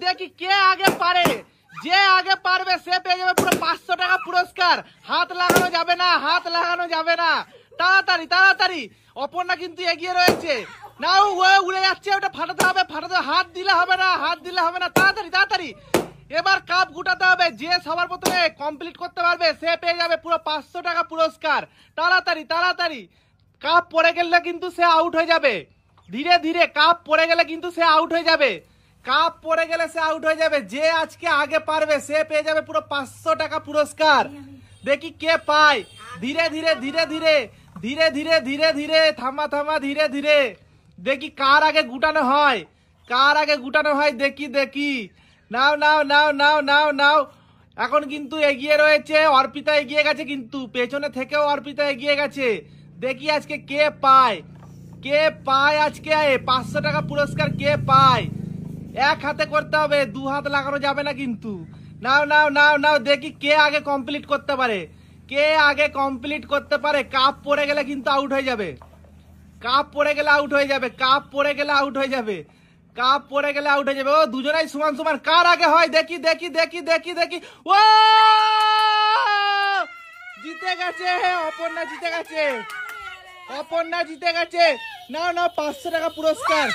দেখি কে আগে পারে। যে আগে পারবে সে পেয়ে যাবে পুরো 500 টাকা পুরস্কার। হাত লাগানো যাবে না, হাত লাগানো যাবে না। তাড়াতাড়ি তাড়াতাড়ি, অপর্ণা কিন্তু এগিয়ে রয়েছে। না ও উড়ে যাচ্ছে, ওটা ফাটাতে হবে, ফাটাতে হাত দিলে হবে না, হাত দিলে হবে না। তাড়াতাড়ি তাড়াতাড়ি, এবার কাপ গুটাতে হবে। যে সবার প্রথমে কমপ্লিট করতে পারবে সে পেয়ে যাবে পুরো 500 টাকা পুরস্কার। তাড়াতাড়ি তাড়াতাড়ি, কাপ পড়ে গেলে কিন্তু সে আউট হয়ে যাবে। ধীরে ধীরে, কাপ পড়ে গেলে কিন্তু সে আউট হয়ে যাবে। কাপ পড়ে গেলে সে আউট হয়ে যাবে। যে আজকে আগে পারবে সে পেয়ে যাবে পুরো 500 টাকা পুরস্কার। দেখি কে পায়। ধীরে ধীরে ধীরে ধীরে ধীরে ধীরে ধীরে ধীরে, থামা থামা, ধীরে ধীরে দেখি কার আগে গুটানো হয়, কার আগে গুটানো হয়। দেখি দেখি, নাও নাও নাও নাও নাও নাও। এখন কিন্তু এগিয়ে রয়েছে অর্পিতা, এগিয়ে গেছে কিন্তু পেছনে থেকেও অর্পিতা এগিয়ে গেছে। দেখি আজকে কে পায়, কে পায় আজকে 500 টাকা পুরস্কার, কে পায়। এক হাতে করতে হবে, দু হাত লাগানো যাবে না কিন্তু। নাও নাও নাও নাও, দেখি কে আগে কমপ্লিট করতে পারে, কে আগে কমপ্লিট করতে পারে। কাপ পড়ে গেলে কিন্তু আউট হয়ে যাবে, কাপ পড়ে গেলে আউট হয়ে যাবে, কাপ পড়ে গেলে আউট হয়ে যাবে, কাপ পড়ে গেলে আউট হয়ে যাবে। ও দুজনাই সমান সমান, কার আগে হয় দেখি দেখি দেখি দেখি দেখি। ও জিতে গেছে, অপর্ণা জিতে গেছে, অপর্ণা জিতে গেছে। নাও নাও 500 টাকা পুরস্কার।